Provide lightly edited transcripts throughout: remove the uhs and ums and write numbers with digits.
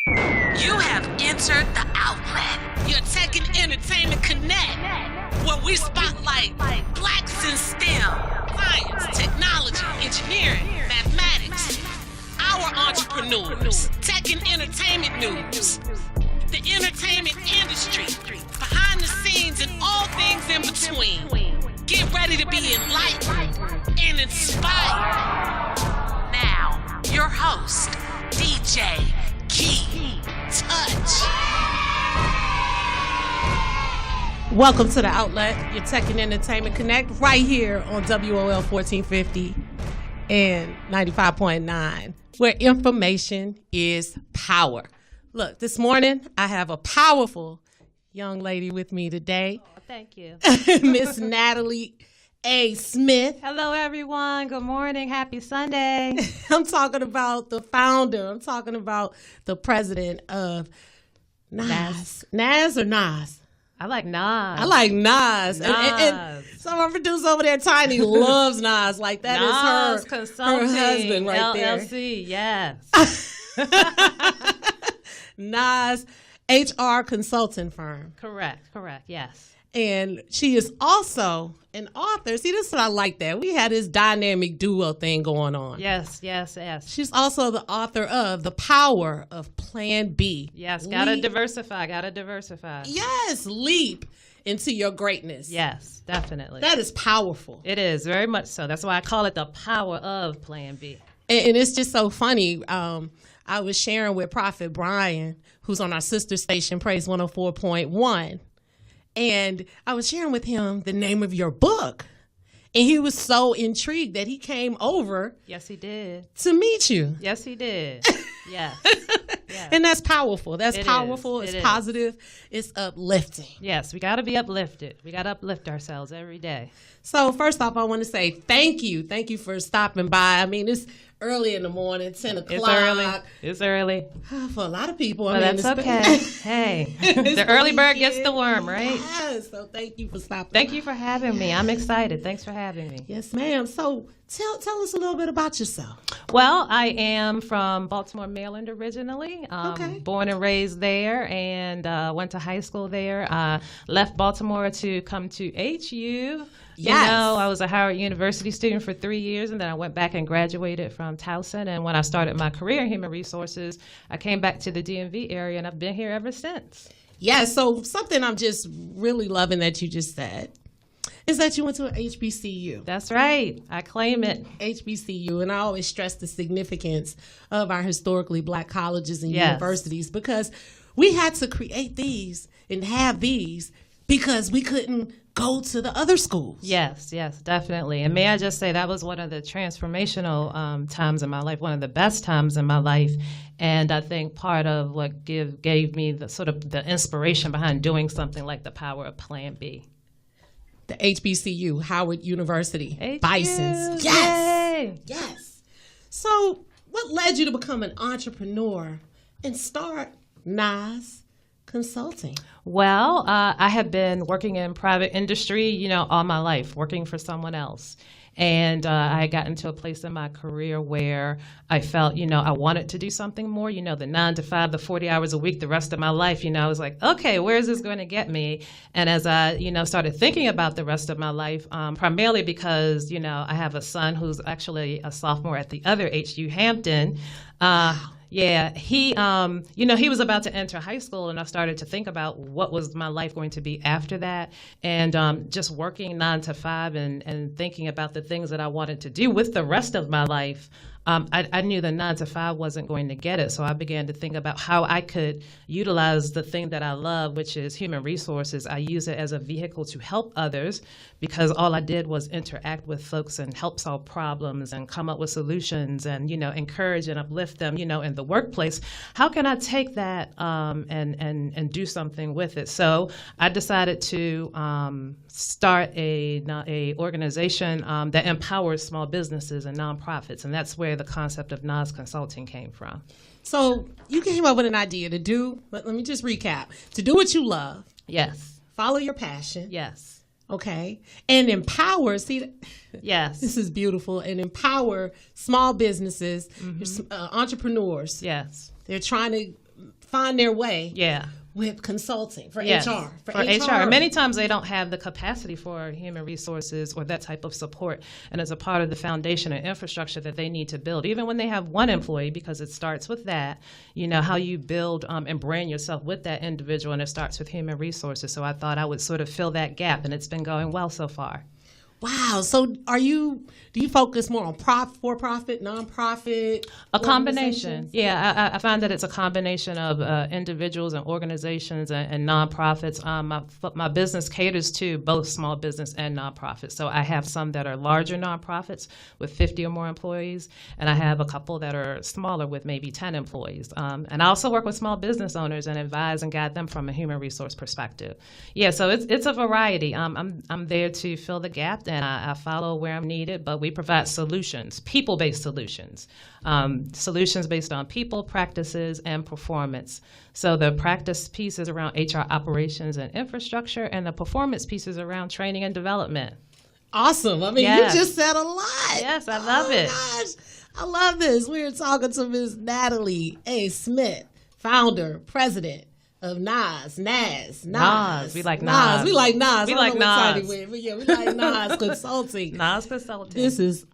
You have entered the outlet. Your Tech and Entertainment Connect, where we spotlight blacks in STEM, science, technology, engineering, mathematics, our entrepreneurs, tech and entertainment news, the entertainment industry, behind the scenes and all things in between. Get ready to be enlightened and inspired. Now, your host, DJ Key Touch. Welcome to the outlet, your Tech and Entertainment Connect, right here on WOL 1450 and 95.9, where information is power. Look, this morning I have a powerful young lady with me today. Oh, thank you. Miss Natalie A. Smith. Hello, everyone. Good morning. Happy Sunday. I'm talking about the founder. I'm talking about the president of Nas. Nas or Nas? I like Nas. I like Nas. And so my producer over there, Tiny, loves Nas. Like that Nas is her husband right LLC, yes. Nas HR consulting firm. Correct, yes. And she is also an author. See, this is what I like that. We had this dynamic duo thing going on. Yes. She's also the author of The Power of Plan B. Yes, gotta diversify. Yes, leap into your greatness. Yes, definitely. That is powerful. It is, very much so. That's why I call it the power of Plan B. And it's just so funny. I was sharing with Prophet Brian, who's on our sister station, Praise 104.1. And I was sharing with him the name of your book. And he was so intrigued that he came over. Yes, he did. To meet you. Yes, he did. Yes. And that's powerful. That's powerful. It's positive. It's uplifting. Yes, we got to be uplifted. We got to uplift ourselves every day. So first off, I want to say thank you. Thank you for stopping by. I mean, it's early in the morning, 10 o'clock. It's early. For a lot of people. But that's okay. Hey, the early bird gets the worm, right? Yes. So thank you for stopping Thank by. you for having me. I'm excited. Thanks for having me. Yes, ma'am. So tell us a little bit about yourself. Well, I am from Baltimore, Maryland originally. Okay. Born and raised there, and went to high school there. Left Baltimore to come to HU. Yes. You know, I was a Howard University student for 3 years, and then I went back and graduated from Towson. And when I started my career in human resources, I came back to the DMV area, and I've been here ever since. Yeah, so something I'm just really loving that you just said is that you went to an HBCU. That's right. I claim it. HBCU, and I always stress the significance of our historically black colleges and universities, because we had to create these and have these because we couldn't go to the other schools. Yes, definitely. And may I just say that was one of the transformational times in my life, one of the best times in my life. And I think part of what gave me the sort of the inspiration behind doing something like the power of Plan B. The HBCU, Howard University, Bisons. Yay! Yes. So what led you to become an entrepreneur and start Nas Consulting? Well, I have been working in private industry, all my life, working for someone else. And I had gotten to a place in my career where I felt, I wanted to do something more, the 9 to 5, the 40 hours a week, the rest of my life, I was like, okay, where is this going to get me? And as I, started thinking about the rest of my life, primarily because, I have a son who's actually a sophomore at the other HU Hampton. Yeah, he was about to enter high school, and I started to think about what was my life going to be after that, and just working 9 to 5 and thinking about the things that I wanted to do with the rest of my life. I knew the 9 to 5 wasn't going to get it, so I began to think about how I could utilize the thing that I love, which is human resources. I use it as a vehicle to help others, because all I did was interact with folks and help solve problems and come up with solutions and, encourage and uplift them, in the workplace. How can I take that and do something with it? So I decided to start a organization that empowers small businesses and nonprofits, and that's where the concept of Nas Consulting came from. So you came up with an idea to do, but let me just recap, to do what you love. Yes. Follow your passion. Yes. Okay. And empower, see, yes, this is beautiful, and empower small businesses, entrepreneurs. Yes. They're trying to find their way. Yeah. With consulting for Yes, HR. For HR. Many times they don't have the capacity for human resources or that type of support, and it's a part of the foundation and infrastructure that they need to build. Even when they have one employee, because it starts with that, how you build and brand yourself with that individual, and it starts with human resources. So I thought I would sort of fill that gap, and it's been going well so far. Wow. So do you focus more on for-profit, nonprofit? A combination. Yeah, I find that it's a combination of individuals and organizations and nonprofits. My business caters to both small business and nonprofits. So I have some that are larger nonprofits with 50 or more employees, and I have a couple that are smaller with maybe 10 employees. And I also work with small business owners and advise and guide them from a human resource perspective. Yeah, so it's a variety. I'm there to fill the gap, and I follow where I'm needed, but we provide solutions, people-based solutions, solutions based on people, practices, and performance. So the practice piece is around HR operations and infrastructure, and the performance piece is around training and development. Awesome. I mean, Yes. You just said a lot. Yes, I love it. Gosh, I love this. We are talking to Ms. Natalie A. Smith, founder, president of Nas. We like Nas. We like Nas. We I don't like know what side he Nas. went, but yeah, we like Nas Consulting. Nas Consulting. This is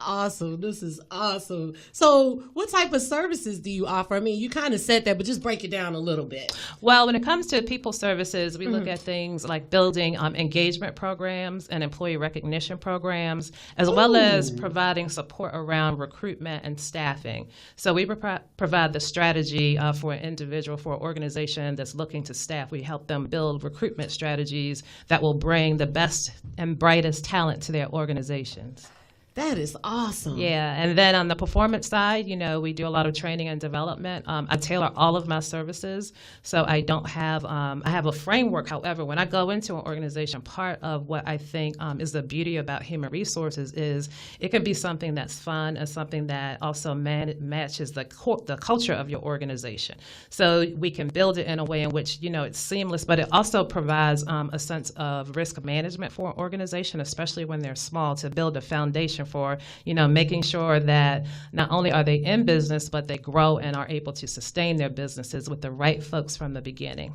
awesome. So what type of services do you offer? I mean, you kind of said that, but just break it down a little bit. Well, when it comes to people services, we look at things like building engagement programs and employee recognition programs, as well as providing support around recruitment and staffing. So we provide the strategy for an individual, for an organization that's looking to staff. We help them build recruitment strategies that will bring the best and brightest talent to their organizations. That is awesome. Yeah, and then on the performance side, we do a lot of training and development. I tailor all of my services, so I don't have, I have a framework. However, when I go into an organization, part of what I think is the beauty about human resources is it can be something that's fun and something that also matches the culture of your organization. So we can build it in a way in which, it's seamless, but it also provides a sense of risk management for an organization, especially when they're small, to build a foundation for, making sure that not only are they in business, but they grow and are able to sustain their businesses with the right folks from the beginning.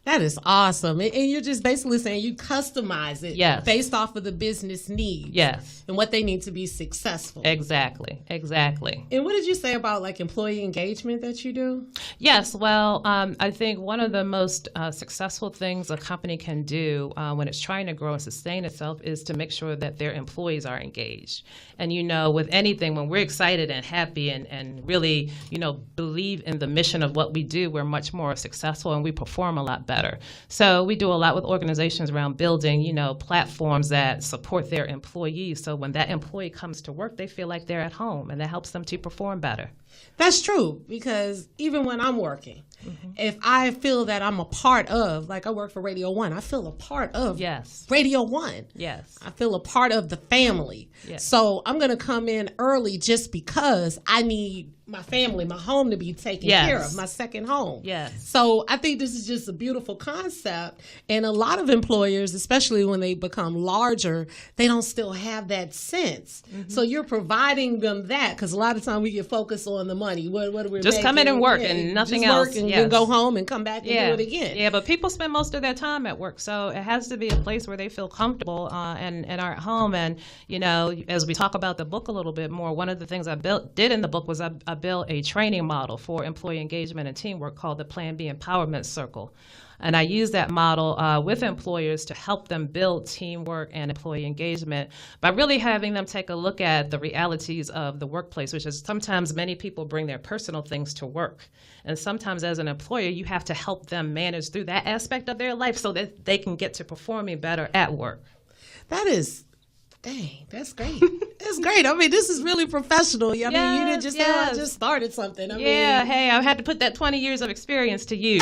That is awesome. And you're just basically saying you customize it Yes. based off of the business needs. Yes. And what they need to be successful. Exactly. And what did you say about employee engagement that you do? Yes, well, I think one of the most successful things a company can do when it's trying to grow and sustain itself is to make sure that their employees are engaged. And with anything, when we're excited and happy and really, believe in the mission of what we do, we're much more successful and we perform a lot better. So we do a lot with organizations around building, platforms that support their employees. So when that employee comes to work, they feel like they're at home, and that helps them to perform better. That's true, because even when I'm working, if I feel that I'm a part of, I work for Radio 1, I feel a part of Yes. Radio 1. Yes. I feel a part of the family. Yes. So I'm going to come in early just because I need my family, my home to be taken Yes. care of, my second home. Yes. So I think this is just a beautiful concept. And a lot of employers, especially when they become larger, they don't still have that sense. So you're providing them that, because a lot of time we get focused on the money. What are we Just come in and work and nothing just else. Work and Yes. then go home and come back and do it again. Yeah, but people spend most of their time at work, so it has to be a place where they feel comfortable and are at home. And as we talk about the book a little bit more, one of the things I did in the book was I built a training model for employee engagement and teamwork called the Plan B Empowerment Circle. And I use that model with employers to help them build teamwork and employee engagement by really having them take a look at the realities of the workplace, which is sometimes many people bring their personal things to work. And sometimes as an employer, you have to help them manage through that aspect of their life so that they can get to performing better at work. Dang, that's great. That's great. I mean, this is really professional. I mean, you didn't just say, I just started something. Hey, I had to put that 20 years of experience to use.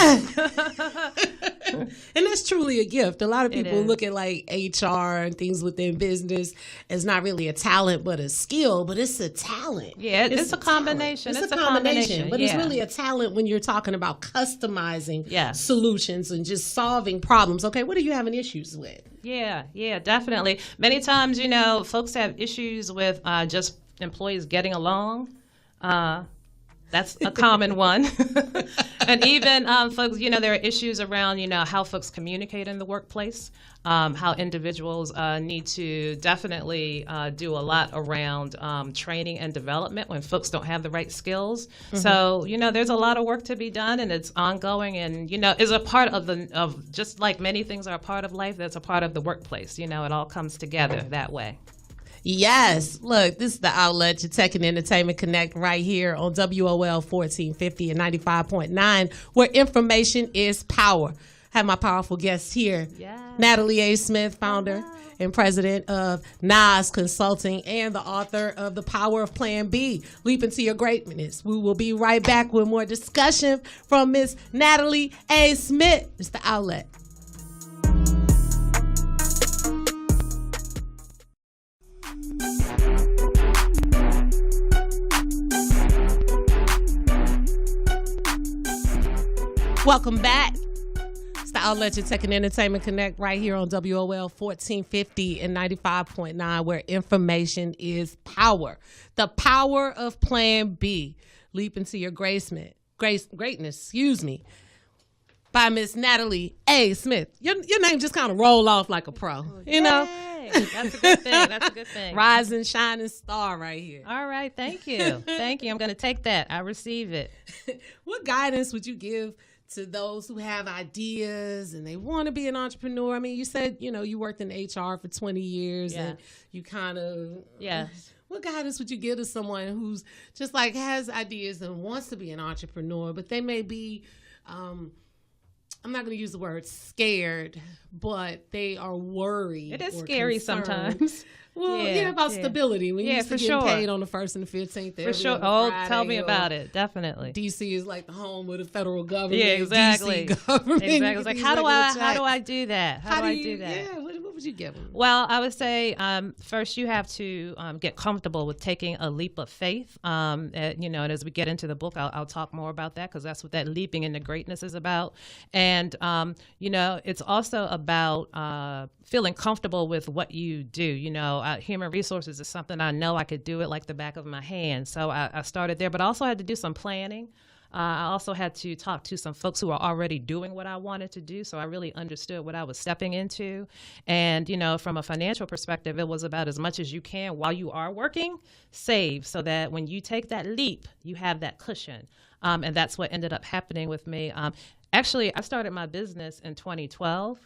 And that's truly a gift. A lot of people look at HR and things within business as not really a talent, but a skill, but it's a talent. Yeah, it's a combination. It's a combination, but it's really a talent when you're talking about customizing solutions and just solving problems. Okay, what are you having issues with? Yeah, definitely. Many times, folks have issues with just employees getting along. That's a common one. And even folks, there are issues around, how folks communicate in the workplace, how individuals need to definitely do a lot around training and development when folks don't have the right skills. Mm-hmm. So, there's a lot of work to be done, and it's ongoing, and, is a part of just like many things are a part of life, that's a part of the workplace. It all comes together that way. Yes. Look, this is the outlet, your Tech and Entertainment Connect, right here on WOL 1450 and 95.9, where information is power. I have my powerful guests here. Yes. Natalie A. Smith, founder and president of NAS Consulting and the author of The Power of Plan B, Leap Into Your Greatness. We will be right back with more discussion from Miss Natalie A. Smith. It's the outlet. Welcome back. It's the outlet, your Tech and Entertainment Connect, right here on WOL 1450 and 95.9, where information is power. The power of Plan B, Leap Into Your Greatness, by Miss Natalie A. Smith. Your name just kind of roll off like a pro, know? That's a good thing. That's a good thing. Rising, shining star right here. All right. Thank you. Thank you. I'm going to take that. I receive it. What guidance would you give to those who have ideas and they want to be an entrepreneur? I mean, you said, you worked in HR for 20 years and you kind of... Yes. What guidance would you give to someone who's just like has ideas and wants to be an entrepreneur, but they may be... I'm not going to use the word scared, but they are worried. It is scary sometimes. Well, about stability. When you used to get paid on the 1st and the 15th. For sure. Friday, tell me about it. Definitely. DC is like the home of the federal government. Yeah, exactly. DC government. Exactly. It's like, how do I do that? How do I do that? Yeah. What would you give them? Well, I would say first you have to get comfortable with taking a leap of faith. And as we get into the book, I'll talk more about that because that's what that leaping into greatness is about. And it's also about feeling comfortable with what you do. Human resources is something I know I could do it like the back of my hand. So I started there, but I also had to do some planning. I also had to talk to some folks who are already doing what I wanted to do, so I really understood what I was stepping into. And, from a financial perspective, it was about as much as you can while you are working, save so that when you take that leap, you have that cushion. And that's what ended up happening with me. Actually, I started my business in 2012.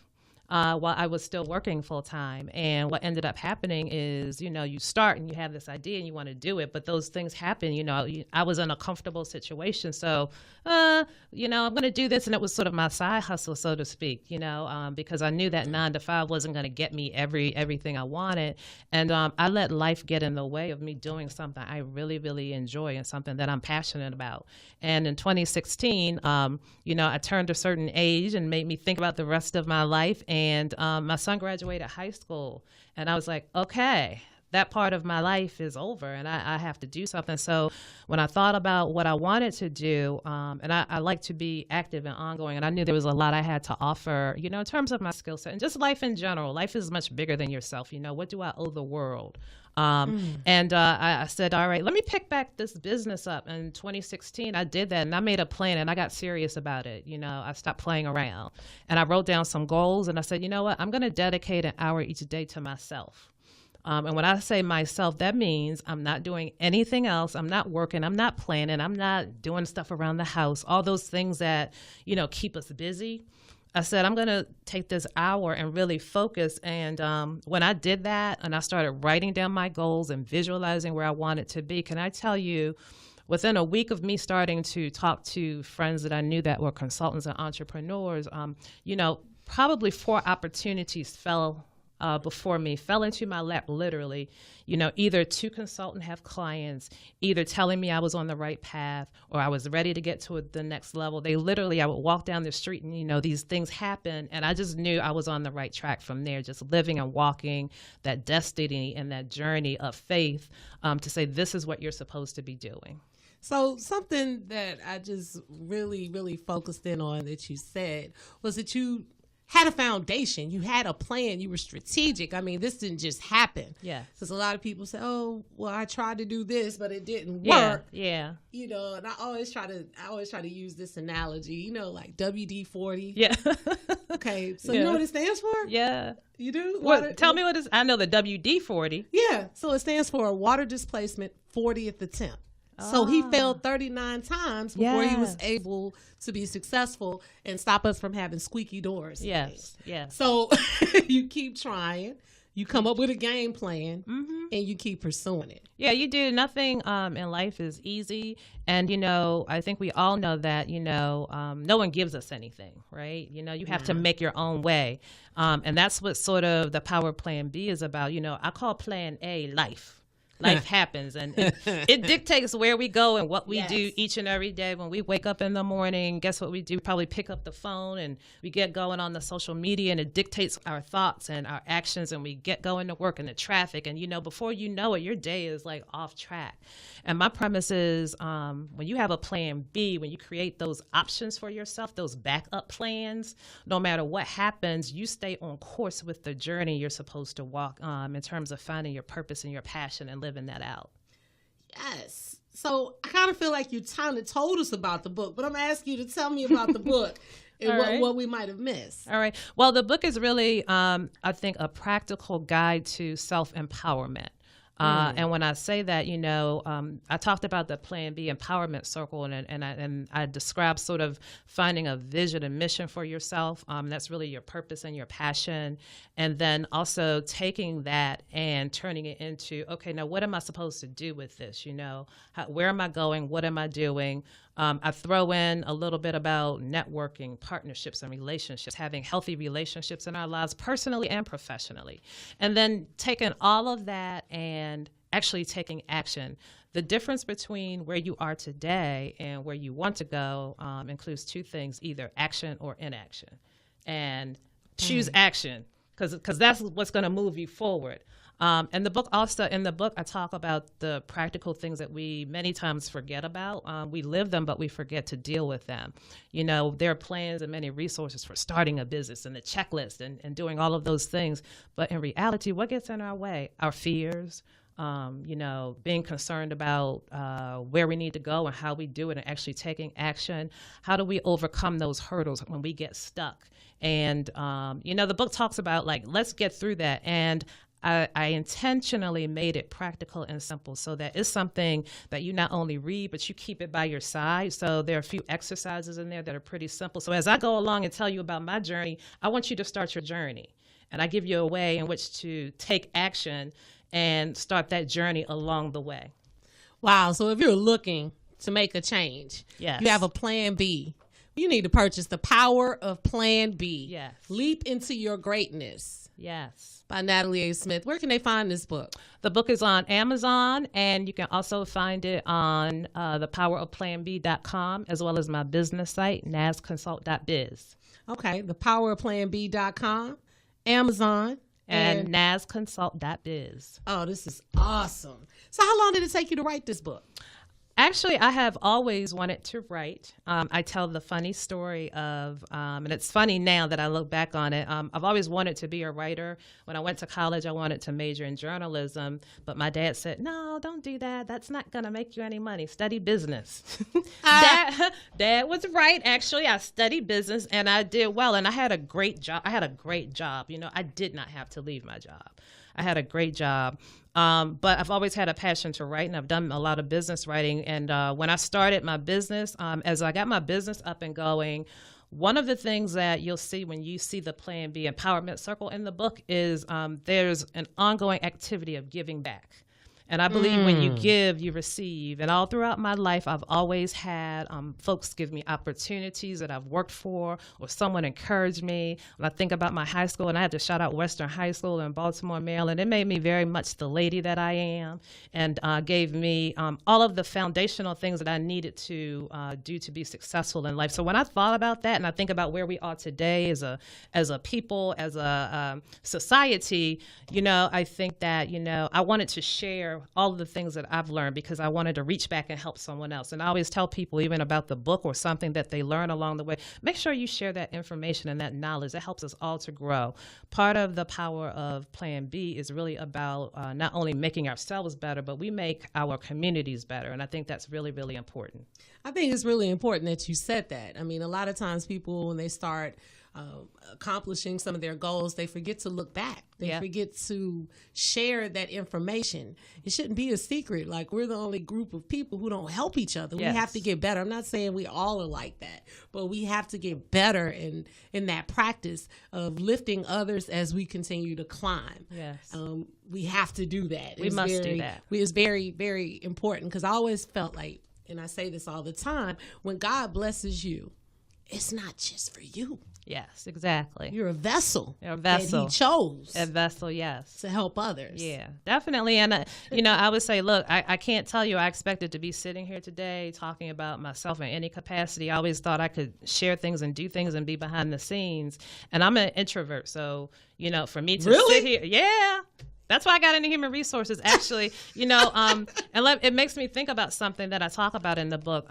While I was still working full time. And what ended up happening is, you start and you have this idea and you want to do it, but those things happen. I was in a comfortable situation. So, I'm going to do this. And it was sort of my side hustle, so to speak, because I knew that 9 to 5 wasn't going to get me everything I wanted. And I let life get in the way of me doing something I really, really enjoy and something that I'm passionate about. And in 2016, I turned a certain age and made me think about the rest of my life. And my son graduated high school. And I was like, okay, that part of my life is over and I have to do something. So when I thought about what I wanted to do, and I like to be active and ongoing, and I knew there was a lot I had to offer, in terms of my skill set and just life in general. Life is much bigger than yourself. What do I owe the world? And I said, all right, let me pick back this business up. In 2016, I did that and I made a plan and I got serious about it. I stopped playing around and I wrote down some goals and I said, you know what, I'm going to dedicate an hour each day to myself. And when I say myself, that means I'm not doing anything else. I'm not working. I'm not planning. I'm not doing stuff around the house, all those things that, keep us busy. I said, I'm going to take this hour and really focus. And when I did that and I started writing down my goals and visualizing where I wanted to be, can I tell you, within a week of me starting to talk to friends that I knew that were consultants and entrepreneurs, probably 4 opportunities fell into my lap, literally, either to consult and have clients, either telling me I was on the right path or I was ready to get to the next level. I would walk down the street and, these things happen. And I just knew I was on the right track from there, just living and walking that destiny and that journey of faith to say, this is what you're supposed to be doing. So something that I just really, really focused in on that you said was that you had a foundation. You had a plan. You were strategic. I mean, this didn't just happen. Yeah. Because a lot of people say, "Oh, well, I tried to do this, but it didn't Yeah. work." Yeah. You know, and I always try to use this analogy. You know, like WD-40. Yeah. Okay, so Yeah. you know what it stands for? Yeah. You do? Tell me what is. I know the WD-40. Yeah, so it stands for water displacement 40th attempt. So he failed 39 times before he was Yes. able to be successful and stop us from having squeaky doors. Yes. Yes. So you keep trying, you come up with a game plan, and you keep pursuing it. Yeah, you do. Nothing in life is easy. And, I think we all know that, no one gives us anything, right? You have to make your own way. And that's what sort of the power plan B is about. I call plan A life. Life happens, and it dictates where we go and what we do each and every day. When we wake up in the morning, guess what we do? We probably pick up the phone and we get going on the social media, and it dictates our thoughts and our actions, and we get going to work in the traffic. And, before you know it, your day is like off track. And my premise is when you have a plan B, when you create those options for yourself, those backup plans, no matter what happens, you stay on course with the journey you're supposed to walk in terms of finding your purpose and your passion and living that out. Yes. So I kind of feel like you kind of told us about the book, but I'm asking you to tell me about the book and what we might have missed. All right. Well, the book is really, I think, a practical guide to self-empowerment. And when I say that, I talked about the Plan B empowerment circle, and I described sort of finding a vision and mission for yourself. That's really your purpose and your passion. And then also taking that and turning it into, okay, now what am I supposed to do with this? Where am I going? What am I doing? I throw in a little bit about networking, partnerships, and relationships, having healthy relationships in our lives, personally and professionally. And then taking all of that and actually taking action. The difference between where you are today and where you want to go includes two things, either action or inaction. And choose action, because that's what's going to move you forward. And in the book, I talk about the practical things that we many times forget about. We live them, but we forget to deal with them. There are plans and many resources for starting a business and the checklist and doing all of those things. But in reality, what gets in our way? Our fears, being concerned about where we need to go and how we do it and actually taking action. How do we overcome those hurdles when we get stuck? And, the book talks about, let's get through that. And I intentionally made it practical and simple so that it's something that you not only read, but you keep it by your side. So there are a few exercises in there that are pretty simple. So as I go along and tell you about my journey, I want you to start your journey. And I give you a way in which to take action and start that journey along the way. Wow. So if you're looking to make a change, you have a plan B. You need to purchase The Power of Plan B. Yes. Leap into Your Greatness. Yes. By Natalie A. Smith. Where can they find this book? The book is on Amazon, and you can also find it on thepowerofplanb.com, as well as my business site, nasconsult.biz. Okay. Thepowerofplanb.com, Amazon, and nasconsult.biz. Oh, this is awesome. So how long did it take you to write this book? Actually, I have always wanted to write. I tell the funny story of, and it's funny now that I look back on it, I've always wanted to be a writer. When I went to college, I wanted to major in journalism, but my dad said, no, don't do that. That's not going to make you any money. Study business. Dad was right, actually. I studied business, and I did well, and I had a great job. I did not have to leave my job. I had a great job. But I've always had a passion to write, and I've done a lot of business writing. And when I started my business, as I got my business up and going, one of the things that you'll see when you see the Plan B Empowerment Circle in the book is there's an ongoing activity of giving back. And I believe when you give, you receive. And all throughout my life, I've always had folks give me opportunities that I've worked for, or someone encouraged me. When I think about my high school, and I had to shout out Western High School in Baltimore, Maryland, it made me very much the lady that I am, and gave me all of the foundational things that I needed to do to be successful in life. So when I thought about that, and I think about where we are today as a people, as a society, I think that, I wanted to share share all of the things that I've learned because I wanted to reach back and help someone else. And I always tell people, even about the book or something that they learn along the way, make sure you share that information and that knowledge. That helps us all to grow. Part of the power of Plan B is really about not only making ourselves better, but we make our communities better. And I think that's really, really important. I think it's really important that you said that. I mean, a lot of times people, when they start accomplishing some of their goals, they forget to look back. They forget to share that information. It shouldn't be a secret. Like, we're the only group of people who don't help each other. We have to get better. I'm not saying we all are like that, but we have to get better in that practice of lifting others as we continue to climb. Yes. We have to do that. We must do that. It's very, very important, because I always felt like, and I say this all the time, when God blesses you, it's not just for you. Yes, exactly. You're a vessel. You're a vessel. That he chose. A vessel, yes. To help others. Yeah, definitely. And, I would say, look, I can't tell you I expected to be sitting here today talking about myself in any capacity. I always thought I could share things and do things and be behind the scenes. And I'm an introvert. So, for me to sit here, that's why I got into human resources, actually, and it makes me think about something that I talk about in the book.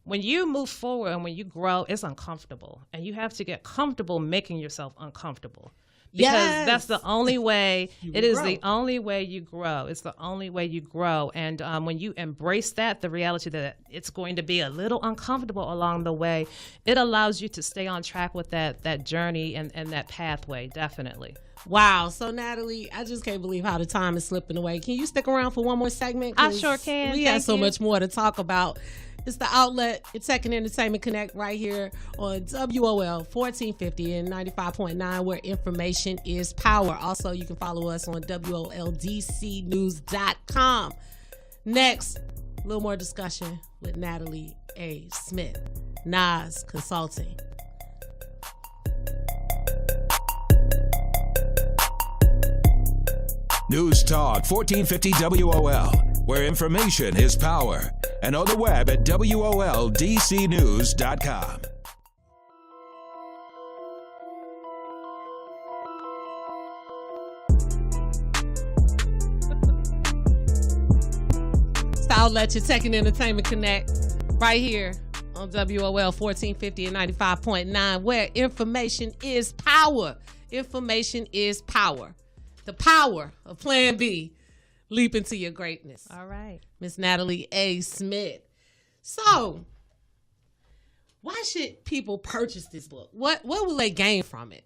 When you move forward and when you grow, it's uncomfortable. And you have to get comfortable making yourself uncomfortable. Because that's the only way, the only way you grow. It's the only way you grow. And when you embrace that, the reality that it's going to be a little uncomfortable along the way, it allows you to stay on track with that journey and that pathway, definitely. Wow. So, Natalie, I just can't believe how the time is slipping away. Can you stick around for one more segment? I sure can. We have so much more to talk about. It's the outlet. It's Tech and Entertainment Connect right here on WOL 1450 and 95.9, where information is power. Also, you can follow us on WOLDCnews.com. Next, a little more discussion with Natalie A. Smith, Nas Consulting. News Talk 1450 WOL, where information is power. And on the web at WOLDCnews.com. It's the outlet, your Tech and Entertainment Connect, right here on WOL 1450 and 95.9, where information is power. Information is power. The power of Plan B. Leap into your greatness. All right. Miss Natalie A. Smith. So, why should people purchase this book? What will they gain from it?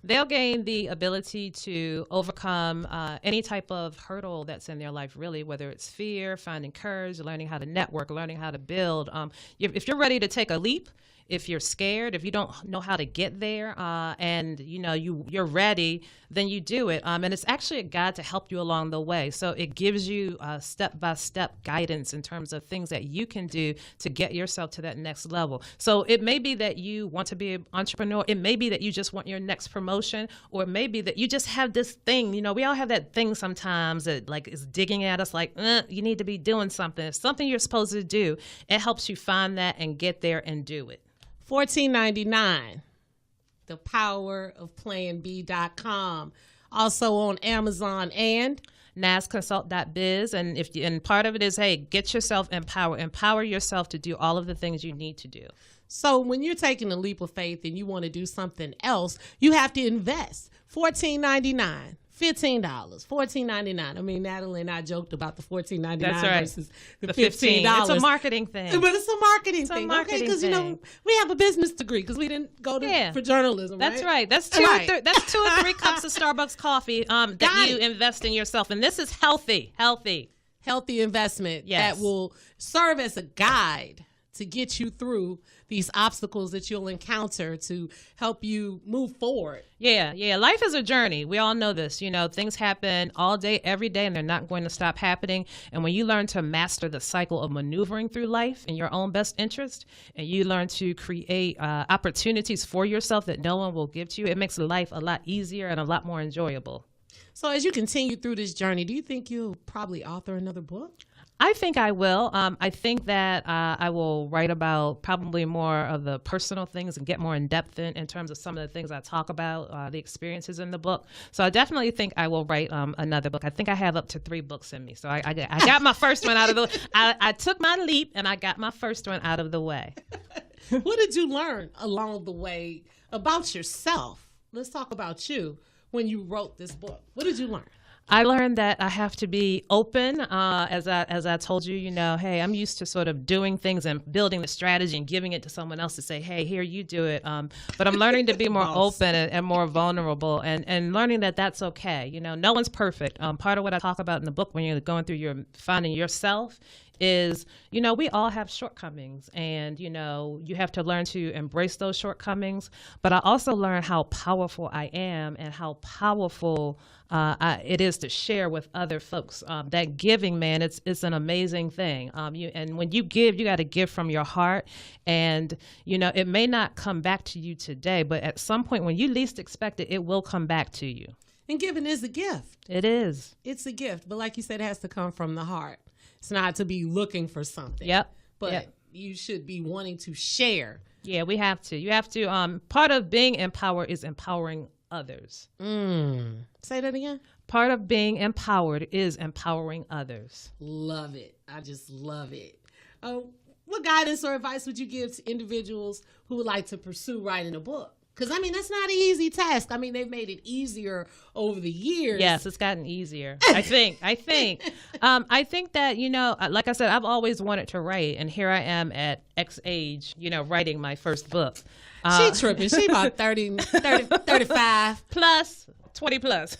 They'll gain the ability to overcome any type of hurdle that's in their life, really, whether it's fear, finding courage, learning how to network, learning how to build. If you're ready to take a leap, if you're scared, if you don't know how to get there, and you're ready, then you do it. And it's actually a guide to help you along the way. So it gives you step-by-step guidance in terms of things that you can do to get yourself to that next level. So it may be that you want to be an entrepreneur. It may be that you just want your next promotion, or it may be that you just have this thing. We all have that thing sometimes that is digging at us like, you need to be doing something. It's something you're supposed to do. It helps you find that and get there and do it. $14.99. The power of planb.com. Also on Amazon and nasconsult.biz. And part of it is, hey, get yourself empowered. Empower yourself to do all of the things you need to do. So when you're taking a leap of faith and you want to do something else, you have to invest. $14.99. $15, $14.99. I mean, Natalie and I joked about the $14.99 versus the $15. It's a marketing thing. But it's a marketing thing, okay? Because we have a business degree because we didn't go for journalism. That's right. That's two or three cups of Starbucks coffee that you invest in yourself, and this is healthy investment that will serve as a guide to get you through these obstacles that you'll encounter to help you move forward. Yeah. Life is a journey. We all know this. Things happen all day, every day, and they're not going to stop happening. And when you learn to master the cycle of maneuvering through life in your own best interest, and you learn to create opportunities for yourself that no one will give to you, it makes life a lot easier and a lot more enjoyable. So as you continue through this journey, do you think you'll probably author another book? I think I will. I think that I will write about probably more of the personal things and get more in depth in terms of some of the things I talk about, the experiences in the book. So I definitely think I will write another book. I think I have up to 3 books in me. So I got my first one out of the way. I took my leap and I got my first one out of the way. What did you learn along the way about yourself? Let's talk about you when you wrote this book. What did you learn? I learned that I have to be open, as I told you, hey, I'm used to sort of doing things and building the strategy and giving it to someone else to say, hey, here, you do it. But I'm learning to be more open and more vulnerable and learning that that's okay. No one's perfect. Part of what I talk about in the book when you're going through finding yourself is, we all have shortcomings and, you have to learn to embrace those shortcomings. But I also learned how powerful I am and how powerful it is to share with other folks. That giving, man, it's an amazing thing. And when you give, you got to give from your heart. And, it may not come back to you today, but at some point when you least expect it, it will come back to you. And giving is a gift. It is. It's a gift. But like you said, it has to come from the heart. It's not to be looking for something. Yep. But you should be wanting to share. Yeah, we have to. You have to. Part of being empowered is empowering others. Say that again. Part of being empowered is empowering others. Love it. I just love it. What guidance or advice would you give to individuals who would like to pursue writing a book? Because, that's not an easy task. They've made it easier over the years. Yes, it's gotten easier. I think. I think that, like I said, I've always wanted to write. And here I am at X age, writing my first book. She tripping. She about 35. Plus. 20 plus.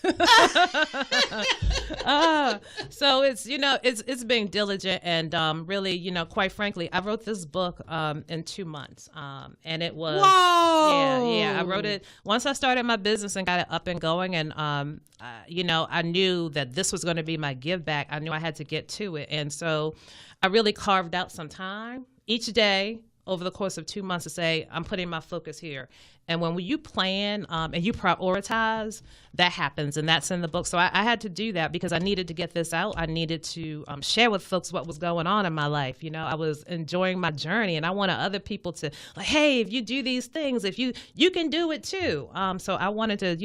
So it's being diligent and really, quite frankly, I wrote this book in 2 months. And it was, yeah, I wrote it once I started my business and got it up and going. And, I knew that this was going to be my give back. I knew I had to get to it. And so I really carved out some time each day over the course of 2 months to say, I'm putting my focus here. And when you plan and you prioritize, that happens. And that's in the book. So I had to do that because I needed to get this out. I needed to share with folks what was going on in my life. I was enjoying my journey and I wanted other people to like, hey, if you do these things, if you can do it too. So I wanted to,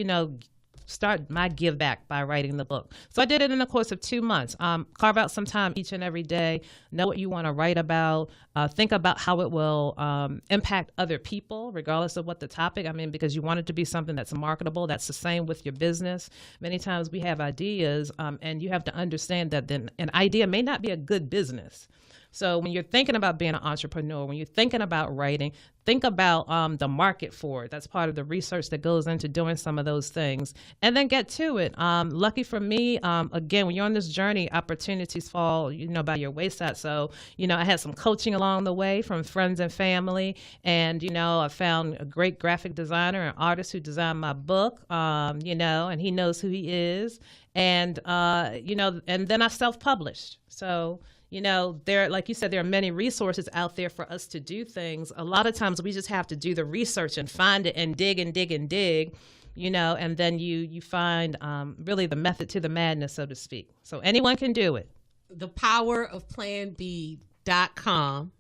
start my give back by writing the book. So I did it in the course of 2 months. Carve out some time each and every day. Know what you want to write about. Think about how it will impact other people, regardless of what the topic. Because you want it to be something that's marketable. That's the same with your business. Many times we have ideas, and you have to understand that then an idea may not be a good business. So when you're thinking about being an entrepreneur, when you're thinking about writing, think about the market for it. That's part of the research that goes into doing some of those things. And then get to it. Lucky for me, again, when you're on this journey, opportunities fall, by your wayside. So, I had some coaching along the way from friends and family. And, I found a great graphic designer and artist who designed my book, and he knows who he is. And, and then I self-published. So, like you said, there are many resources out there for us to do things. A lot of times we just have to do the research and find it and dig and dig and dig, and then you find really the method to the madness, so to speak. So anyone can do it. thepowerofplanb.com.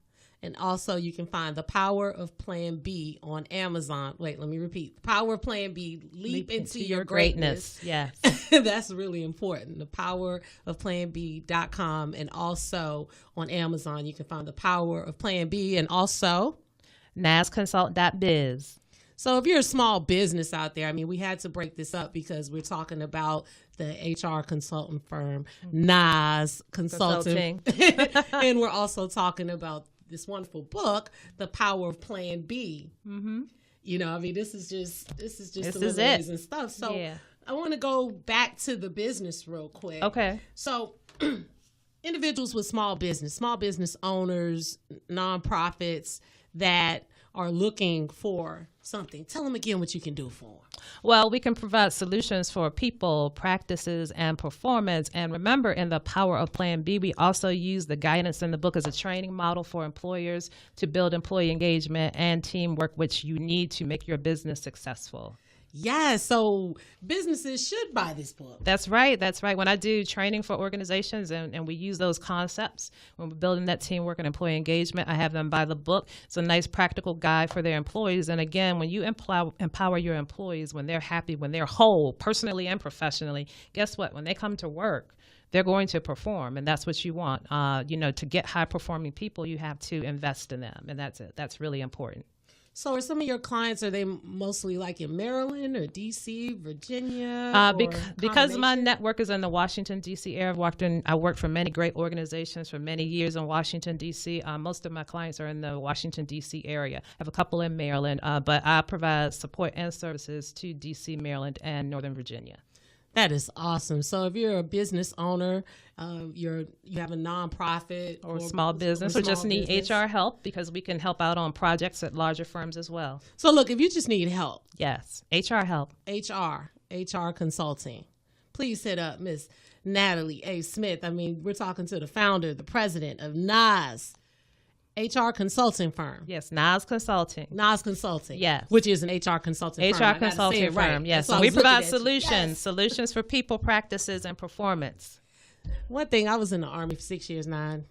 And also you can find The Power of Plan B on Amazon. Wait, let me repeat. Power of Plan B, leap into your greatness. Yes. That's really important. The Power of Plan B.com. And also on Amazon, you can find The Power of Plan B and also nasconsult.biz. So if you're a small business out there, we had to break this up because we're talking about the HR consultant firm, Nas Consulting. And we're also talking about this wonderful book, The Power of Plan B. Mm-hmm. This is just some amazing stuff. So yeah. I want to go back to the business real quick. Okay. So individuals with small business owners, nonprofits that are looking for something. Tell them again what you can do for them. Well, we can provide solutions for people, practices, and performance. And remember, in The Power of Plan B, we also use the guidance in the book as a training model for employers to build employee engagement and teamwork, which you need to make your business successful. Yeah, so businesses should buy this book. That's right. That's right. When I do training for organizations and we use those concepts, when we're building that teamwork and employee engagement, I have them buy the book. It's a nice practical guide for their employees. And again, when you empower your employees, when they're happy, when they're whole, personally and professionally, guess what? When they come to work, they're going to perform, and that's what you want. To get high-performing people, you have to invest in them, and that's it. That's really important. So are some of your clients, are they mostly like in Maryland or D.C., Virginia? Because my network is in the Washington, D.C. area. I worked for many great organizations for many years in Washington, D.C. Most of my clients are in the Washington, D.C. area. I have a couple in Maryland, but I provide support and services to D.C., Maryland, and Northern Virginia. That is awesome. So if you're a business owner, you have a nonprofit or small business, or just need HR help, because we can help out on projects at larger firms as well. So look, if you just need help. Yes, HR help. HR consulting. Please hit up Miss Natalie A. Smith. I mean, we're talking to the founder, the president of NAS HR consulting firm. Yes, NAS Consulting. NAS Consulting. Yes. Which is an HR consulting firm. HR consulting firm, right. yes. So and we provide solutions. yes. Solutions for people, practices, and performance. One thing, I was in the Army for 6 years, 9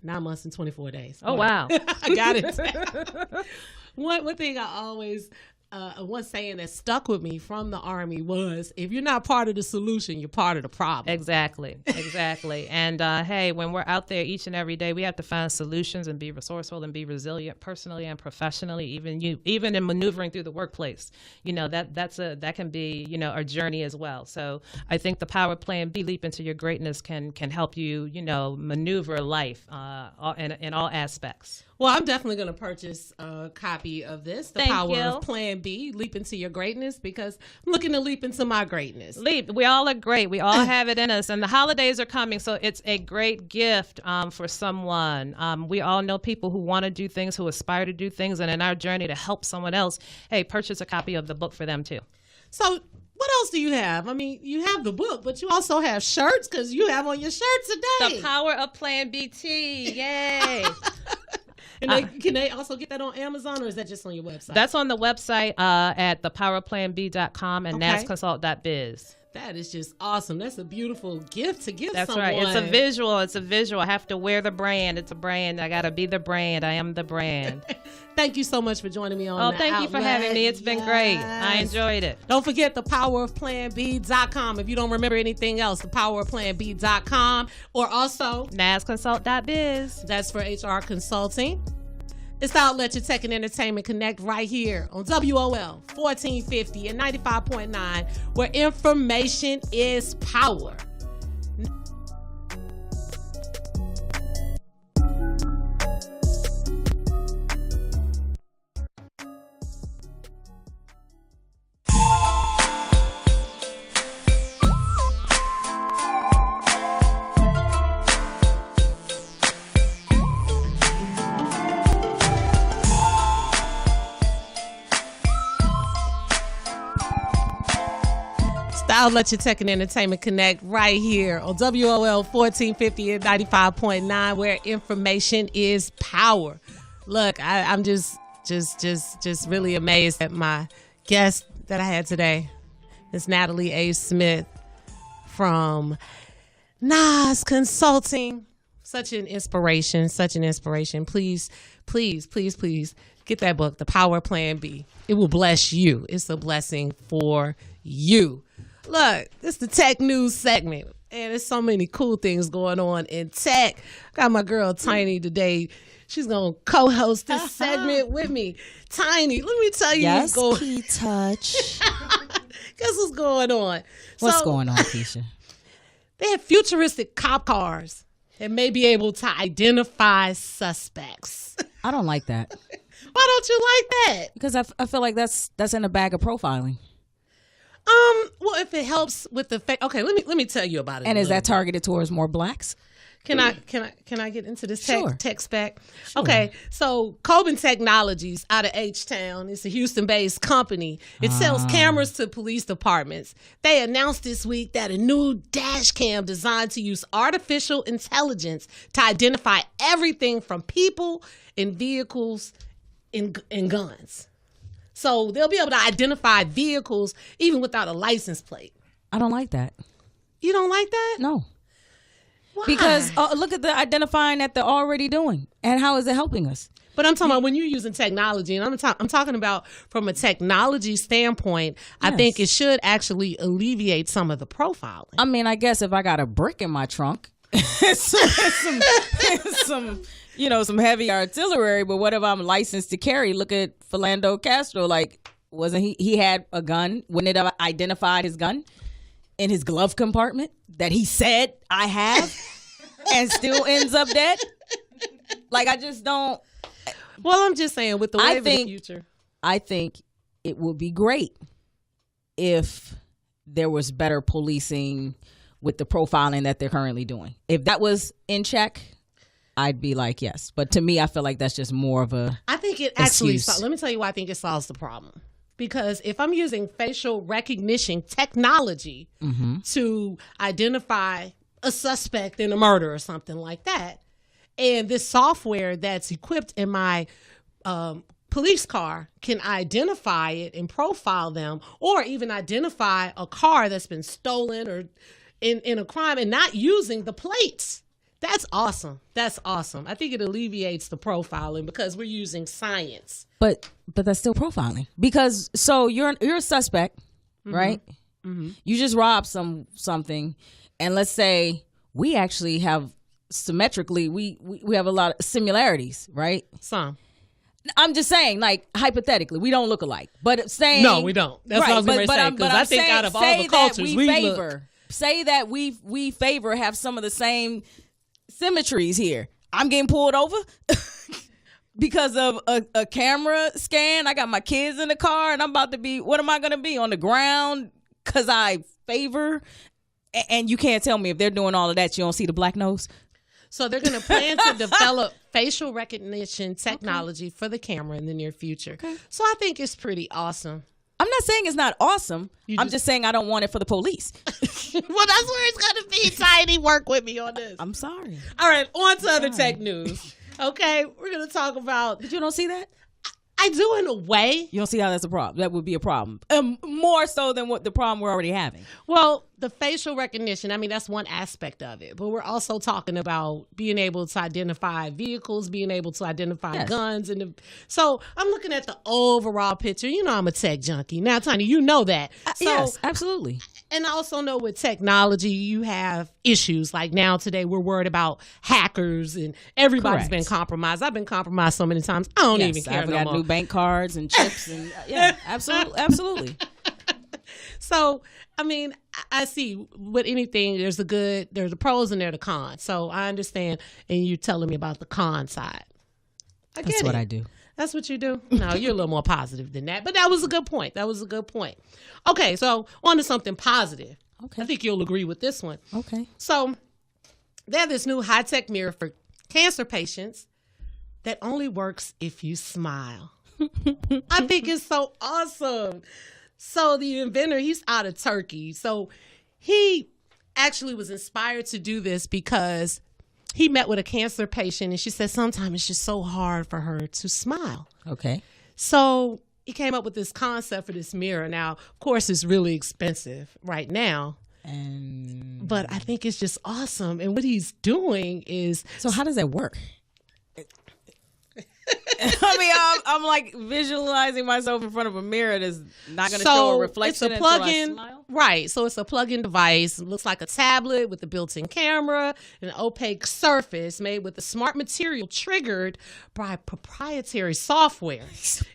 months and 24 days. Oh, wow. I got it. One thing I always... one saying that stuck with me from the Army was, if you're not part of the solution, you're part of the problem. Exactly. And hey, when we're out there each and every day, we have to find solutions and be resourceful and be resilient personally and professionally, even in maneuvering through the workplace. That can be, a journey as well. So I think the power of Plan B, Leap into Your Greatness, can help you, maneuver life in all aspects. Well, I'm definitely going to purchase a copy of this, The Power of Plan B, Leap into Your Greatness, because I'm looking to leap into my greatness. Leap. We all are great. We all have it in us. And the holidays are coming, so it's a great gift for someone. We all know people who want to do things, who aspire to do things, and in our journey to help someone else, hey, purchase a copy of the book for them too. So what else do you have? I mean, you have the book, but you also have shirts, because you have on your shirts today. The Power of Plan BT. Yay. And can they also get that on Amazon, or is that just on your website? That's on the website at thepowerplanb.com and nasconsult.biz. That is just awesome. That's a beautiful gift to give That's someone. Right. It's a visual. I have to wear the brand. It's a brand. I got to be the brand. I am the brand. Thank you so much for joining me on thank you for having me. It's been great. I enjoyed it. Don't forget thepowerofplanb.com. If you don't remember anything else, thepowerofplanb.com, or also nasconsult.biz. That's for HR consulting. It's the Outlet, Your Tech and Entertainment Connect, right here on WOL 1450 and 95.9, where information is power. Outlet, Your Tech and Entertainment Connect, right here on WOL 1450 and 95.9, where information is power. Look, I'm just really amazed at my guest that I had today. It's Natalie A. Smith from NAS Consulting. Such an inspiration. Please get that book, The Power Plan B. It will bless you. It's a blessing for you. Look, this is the tech news segment, and there's so many cool things going on in tech. Got my girl Tiny today. She's going to co-host this segment with me. Tiny, let me tell you what's going on. Yes, Touch. Guess what's going on? What's going on, Keisha? They have futuristic cop cars that may be able to identify suspects. I don't like that. Why don't you like that? Because I feel like that's in a bag of profiling. Well, if it helps with the okay, let me tell you about it. And is that targeted towards more blacks? Can I get into this tech spec? Sure. Okay, so Coben Technologies out of H-Town. It's a Houston-based company. It sells cameras to police departments. They announced this week that a new dash cam designed to use artificial intelligence to identify everything from people and vehicles and guns. So they'll be able to identify vehicles even without a license plate. I don't like that. You don't like that? No. Why? Because look at the identifying that they're already doing. And how is it helping us? But I'm talking about when you're using technology, and I'm talking about from a technology standpoint, I think it should actually alleviate some of the profiling. I mean, I guess if I got a brick in my trunk, some some heavy artillery, but what if I'm licensed to carry? Look at Philando Castro. Like, wasn't he had a gun? Wouldn't it have identified his gun in his glove compartment that he said I have and still ends up dead? Like, I just don't. Well, I'm just saying with the wave of the future. I think it would be great if there was better policing with the profiling that they're currently doing. If that was in check, I'd be like, yes. But to me, I feel like that's just more of a I think it actually, let me tell you why I think it solves the problem. Because if I'm using facial recognition technology to identify a suspect in a murder or something like that, and this software that's equipped in my police car can identify it and profile them, or even identify a car that's been stolen or in a crime and not using the plates. That's awesome. That's awesome. I think it alleviates the profiling because we're using science. But that's still profiling. Because so you're a suspect, right? Mm-hmm. You just robbed something, and let's say we actually have symmetrically we have a lot of similarities, right? Some. I'm just saying, like, hypothetically, we don't look alike. But saying no, we don't. That's what I was going to say. Because I think out of all the cultures we favor, say that we favor have some of the same symmetries here. I'm getting pulled over because of a camera scan. I got my kids in the car, and I'm about to be. What am I going to be on the ground? Because I favor, and you can't tell me if they're doing all of that. You don't see the black nose. So they're going to plan to develop facial recognition technology for the camera in the near future. Okay. So I think it's pretty awesome. I'm not saying it's not awesome. I'm just saying I don't want it for the police. Well, that's where it's going to be. Tiny, work with me on this. I'm sorry. All right, on to other tech news. Okay, we're going to talk about... But you don't see that? I do in a way. You don't see how that's a problem. That would be a problem. More so than what the problem we're already having. Well, the facial recognition, I mean, that's one aspect of it. But we're also talking about being able to identify vehicles, being able to identify guns. So I'm looking at the overall picture. You know I'm a tech junkie. Now, Tiny, you know that. Yes, absolutely. And I also know with technology, you have issues. Like now today, we're worried about hackers and everybody's been compromised. I've been compromised so many times. I don't even care no more. New bank cards and chips. And yeah, absolutely. So, I mean, I see with anything, there's the pros and there's the cons. So I understand. And you're telling me about the con side. That's what I do. That's what you do? No, you're a little more positive than that. But that was a good point. Okay, so on to something positive. Okay. I think you'll agree with this one. Okay. So they have this new high-tech mirror for cancer patients that only works if you smile. I think it's so awesome. So the inventor, he's out of Turkey. So he actually was inspired to do this because he met with a cancer patient and she said sometimes it's just so hard for her to smile. Okay. So he came up with this concept for this mirror. Now, of course, it's really expensive right now. But I think it's just awesome. And what he's doing is... So how does that work? I mean, I'm like visualizing myself in front of a mirror that's not going to show a reflection until I smile. Right. So it's a plug-in device. It looks like a tablet with a built-in camera, an opaque surface made with a smart material triggered by proprietary software.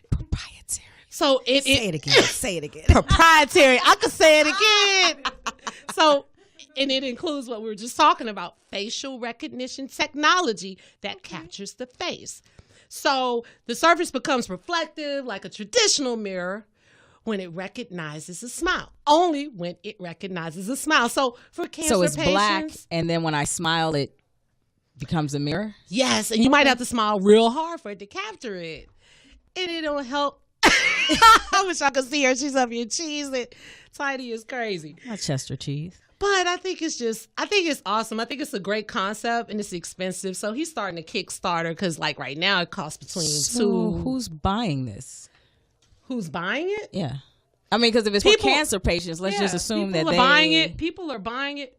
Proprietary. So Say it again. Proprietary. I could say it again. So, and it includes what we were just talking about, facial recognition technology that captures the face. So the surface becomes reflective like a traditional mirror when it recognizes a smile. Only when it recognizes a smile. So for cancer patients... So it's black, and then when I smile, it becomes a mirror? Yes, and you might have to smile real hard for it to capture it. And it'll help... I wish I could see her. She's up here cheesing. Tiny is crazy. Not Chester cheese. But I think it's awesome. I think it's a great concept and it's expensive. So he's starting a Kickstarter because like right now it costs between two. Who's buying this? Who's buying it? Yeah. I mean, because if it's for cancer patients, let's just assume that people are buying it. People are buying it.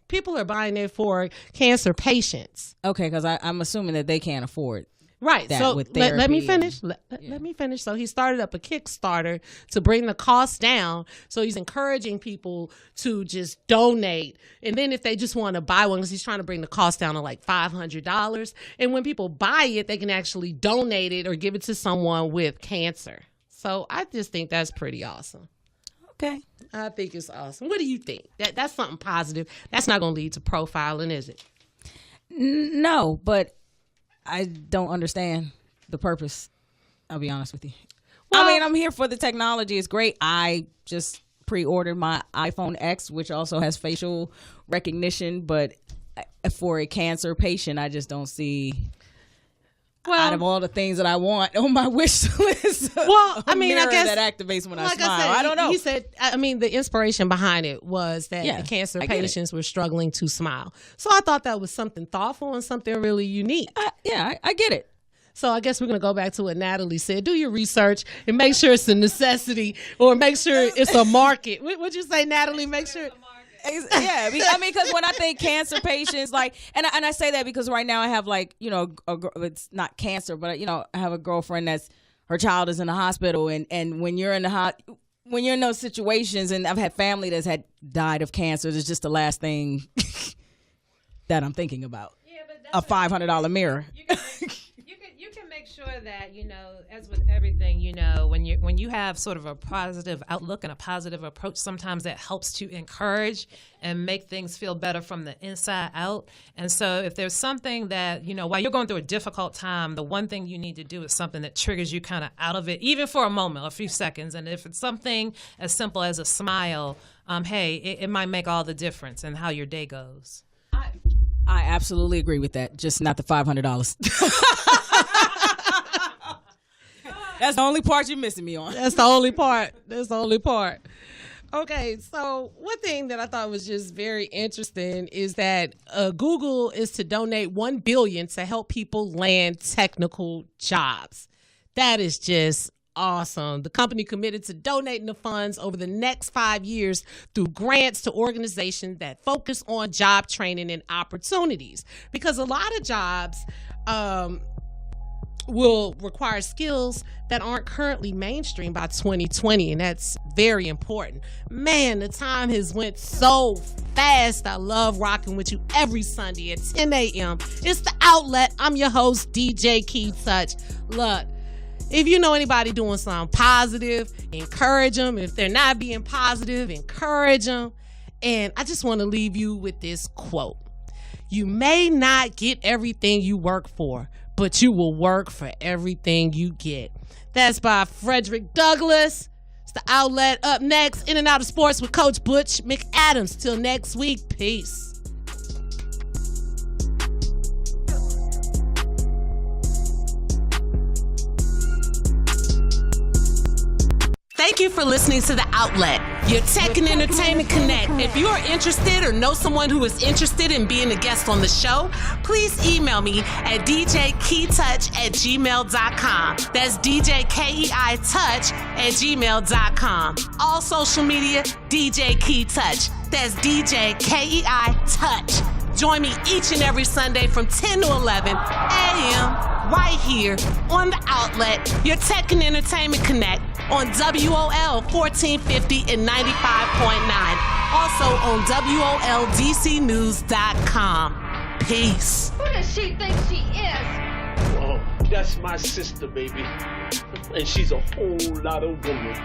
People are buying it for cancer patients. Okay, because I'm assuming that they can't afford. Right. That so with let me therapy finish. Let me finish. So he started up a Kickstarter to bring the cost down. So he's encouraging people to just donate. And then if they just want to buy one, because he's trying to bring the cost down to like $500. And when people buy it, they can actually donate it or give it to someone with cancer. So I just think that's pretty awesome. Okay. I think it's awesome. What do you think? That's something positive. That's not going to lead to profiling, is it? No, but I don't understand the purpose. I'll be honest with you. Well, I mean, I'm here for the technology. It's great. I just pre-ordered my iPhone X, which also has facial recognition. But for a cancer patient, I just don't see, out of all the things that I want on my wish list, well, I mean, I guess that activates when I smile. I said, I don't know. He said, I mean, the inspiration behind it was that the cancer I patients were struggling to smile. So I thought that was something thoughtful and something really unique. I get it. So I guess we're going to go back to what Natalie said. Do your research and make sure it's a necessity or make sure it's a market. What'd you say, Natalie? Make sure. Yeah, I mean, because when I think cancer patients, like, and I say that because right now I have, like, you know, it's not cancer, but, you know, I have a girlfriend that's, her child is in the hospital, and when you're in when you're in those situations, and I've had family that's had died of cancer, it's just the last thing that I'm thinking about. Yeah, but a $500 mirror. You can make sure that, you know, as with everything, you know, when you have sort of a positive outlook and a positive approach, sometimes that helps to encourage and make things feel better from the inside out. And so if there's something that, you know, while you're going through a difficult time, the one thing you need to do is something that triggers you kind of out of it, even for a moment, a few seconds. And if it's something as simple as a smile, hey, it might make all the difference in how your day goes. I absolutely agree with that. Just not the $500. That's the only part you're missing me on. That's the only part. Okay, so one thing that I thought was just very interesting is that Google is to donate $1 billion to help people land technical jobs. That is just awesome. The company committed to donating the funds over the next 5 years through grants to organizations that focus on job training and opportunities. Because a lot of jobs will require skills that aren't currently mainstream by 2020, and that's very important. Man, the time has went so fast. I love rocking with you every Sunday at 10 a.m. It's The Outlet. I'm your host, DJ Key Touch. Look, if you know anybody doing something positive, encourage them. If they're not being positive, encourage them. And I just want to leave you with this quote. You may not get everything you work for, but you will work for everything you get. That's by Frederick Douglass. It's The Outlet. Up next, In and Out of Sports with Coach Butch McAdams. Till next week, peace. Thank you for listening to The Outlet, your tech and entertainment connect. If you are interested or know someone who is interested in being a guest on the show, please email me at djkeitouch@gmail.com. That's djkeitouch@gmail.com. All social media, DJ Key Touch. That's DJKEI Touch. Join me each and every Sunday from 10 to 11 a.m. right here on The Outlet, your tech and entertainment connect on WOL 1450 and 95.9. Also on WOLDCnews.com. Peace. Who does she think she is? Oh, that's my sister, baby. And she's a whole lot of woman.